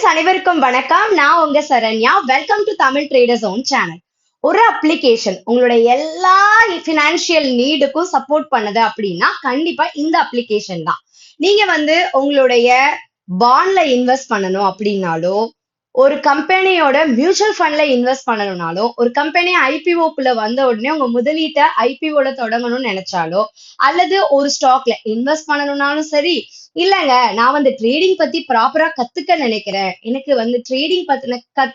அனைவருக்கும் வணக்கம். நான் உங்க Saranya. Welcome to Tamil traders own channel. ஒரு அப்ளிகேஷன் உங்களுடைய எல்லா பினான்சியல் நீடுக்கும் சப்போர்ட் பண்ணுது அப்படின்னா கண்டிப்பா இந்த அப்ளிகேஷன் தான். நீங்க உங்களுடைய பாண்ட்ல இன்வெஸ்ட் பண்ணணும் அப்படின்னாலோ, ஒரு கம்பெனியோட மியூச்சுவல் ஃபண்ட்ல இன்வெஸ்ட் பண்ணணும்னாலோ, ஒரு கம்பெனி ஐபிஓக்குள்ள வந்த உடனே உங்க முதலீட்டை ஐபிஓல தொடங்கணும்னு நினைச்சாலோ, அல்லது ஒரு ஸ்டாக்ல இன்வெஸ்ட் பண்ணணும்னாலும் சரி, இல்லங்க நான் ட்ரேடிங் பத்தி ப்ராப்பரா கத்துக்க நினைக்கிறேன், எனக்கு ட்ரேடிங் பத்தின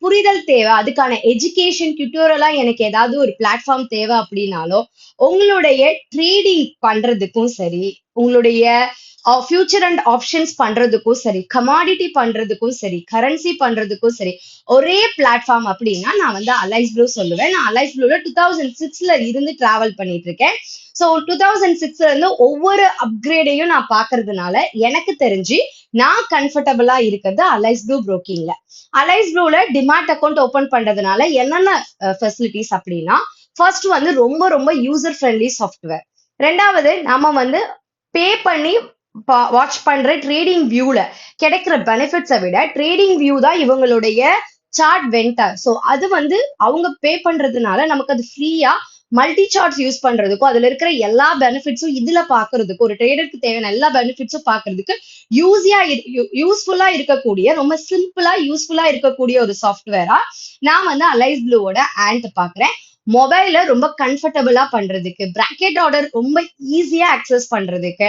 புரிதல் தேவை, அதுக்கான எஜுகேஷன் டியூட்டோரியலா எனக்கு ஏதாவது ஒரு பிளாட்ஃபார்ம் தேவை அப்படின்னாலோ, உங்களுடைய ட்ரேடிங் பண்றதுக்கும் சரி, உங்களுடைய ஃபியூச்சர் அண்ட் ஆப்ஷன்ஸ் பண்றதுக்கும் சரி, கமாடிட்டி பண்றதுக்கும் சரி, கரன்சி பண்றதுக்கும் சரி, ஒரே பிளாட்ஃபார்ம் அப்படின்னா நான் அலைஸ் ப்ளூ சொல்லுவேன். நான் அலைஸ் ப்ளூல 2006ல இருந்து டிராவல் பண்ணிட்டு இருக்கேன். ஸோ 2006ல இருந்து ஒவ்வொரு அப்கிரேடையும் நான் பாக்குறதுனால எனக்கு தெரிஞ்சு நான் கம்ஃபர்டபுளா இருக்கிறது அலைஸ் ப்ளூ புரோக்கிங்ல. அலைஸ் ப்ளூல டிமாட் அக்கௌண்ட் ஓபன் பண்றதுனால என்னென்ன ஃபெசிலிட்டிஸ் அப்படின்னா, ஃபர்ஸ்ட் ரொம்ப ரொம்ப யூசர் ஃப்ரெண்ட்லி சாஃப்ட்வேர். ரெண்டாவது நாம பே பண்ணி வாட்ச் பண்ற ட்ரேடிங் வியூல கிடைக்கிற பெனிஃபிட்ஸை விட ட்ரேடிங் வியூ தான் இவங்களுடைய சார்ட் வென்டர். ஸோ அது அவங்க பே பண்றதுனால நமக்கு அது ஃப்ரீயா மல்டி சார்ட்ஸ் யூஸ் பண்றதுக்கும் அதுல இருக்கிற எல்லா பெனிஃபிட்ஸும் இதுல பாக்குறதுக்கும், ஒரு ட்ரேடருக்கு தேவையான எல்லா பெனிஃபிட்ஸும் பாக்குறதுக்கு யூஸ்ஃபுல்லா இருக்கக்கூடிய, ரொம்ப சிம்பிளா யூஸ்ஃபுல்லா இருக்கக்கூடிய ஒரு சாஃப்ட்வேரா நான் அலைஸ் ப்ளூவோட ஆண்ட் பாக்குறேன். மொபைல ரொம்ப கம்ஃபர்டபுளா பண்றதுக்கு, பிராக்கெட் ஆர்டர் ரொம்ப ஈஸியா அக்சஸ் பண்றதுக்கு,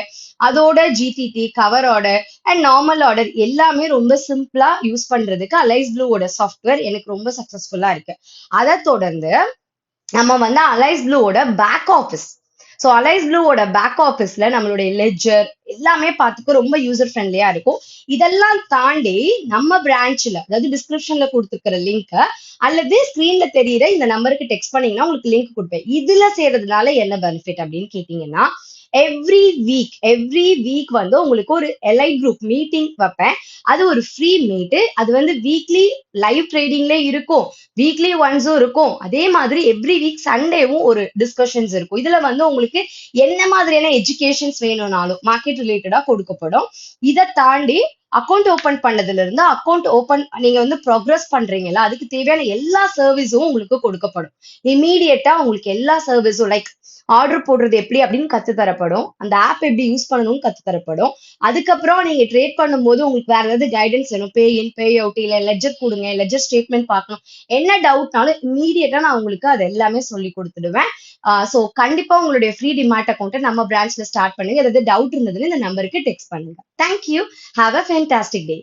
அதோட GTT cover order and normal order எல்லாமே ரொம்ப சிம்பிளா யூஸ் பண்றதுக்கு அலைஸ் ப்ளூவோட சாஃப்ட்வேர் எனக்கு ரொம்ப சக்சஸ்ஃபுல்லா இருக்கு. அதை தொடர்ந்து நம்ம அலைஸ் ப்ளூவோட பேக் ஆஃபீஸ். ஸோ அலைஸ் ப்ளூவோட பேக் ஆஃபீஸ்ல நம்மளுடைய லெட்ஜர் எல்லாமே பார்த்துக்க ரொம்ப யூசர் ஃப்ரெண்ட்லியா இருக்கும். இதெல்லாம் தாண்டி நம்ம பிரான்ச்ல, அதாவது டிஸ்கிரிப்ஷன்ல கொடுத்துருக்கிற லிங்க் அல்லது ஸ்கிரீன்ல தெரியுற இந்த நம்பருக்கு டெக்ஸ்ட் பண்ணீங்கன்னா உங்களுக்கு லிங்க் கொடுப்பேன். இதுல செய்யறதுனால என்ன பெனிஃபிட் அப்படின்னு கேட்டீங்கன்னா, எவ்ரி வீக் உங்களுக்கு ஒரு எலைட் குரூப் மீட்டிங் வைப்பேன். அது ஒரு ஃப்ரீ மீட். அது வீக்லி லைவ் ட்ரேடிங்ல இருக்கும், வீக்லி ஒன்ஸும் இருக்கும். அதே மாதிரி எவ்ரி வீக் சண்டேவும் ஒரு டிஸ்கஷன்ஸ் இருக்கும். இதுல உங்களுக்கு என்ன மாதிரியான எஜுகேஷன்ஸ் வேணும்னாலும் மார்க்கெட் ரிலேட்டடா கொடுக்கப்படும். இதை தாண்டி அக்கௌண்ட் ஓபன் பண்ணதுல இருந்து அக்கௌண்ட் ஓபன் நீங்க ப்ரோக்ரஸ் பண்றீங்களா, அதுக்கு தேவையான எல்லா சர்வீஸும் உங்களுக்கு கொடுக்கப்படும். இமீடியட்டா உங்களுக்கு எல்லா சர்வீஸும் லைக் ஆர்டர் போடுறது எப்படி அப்படின்னு கத்து தரப்படும், அந்த ஆப் எப்படி யூஸ் பண்ணணும்னு கத்து தரப்படும். அதுக்கப்புறம் நீங்க ட்ரேட் பண்ணும்போது உங்களுக்கு வேற ஏதாவது கைடன்ஸ் வேணும், பே இன் பே அவுட், இல்ல லெஜர் கொடுங்க, லெஜர் ஸ்டேட்மெண்ட் பார்க்கணும், என்ன டவுட்னாலும் இமீடியட்டா நான் உங்களுக்கு அது எல்லாமே சொல்லி கொடுத்துடுவேன். ஸோ கண்டிப்பா உங்களுடைய ஃப்ரீ டிமாட் அக்கௌண்ட்டை நம்ம பிரான்ச்ல ஸ்டார்ட் பண்ணுங்க. ஏதாவது டவுட் இருந்ததுன்னு இந்த நம்பருக்கு டெக்ஸ்ட் பண்ணுங்க. Thank you. Have a fantastic day.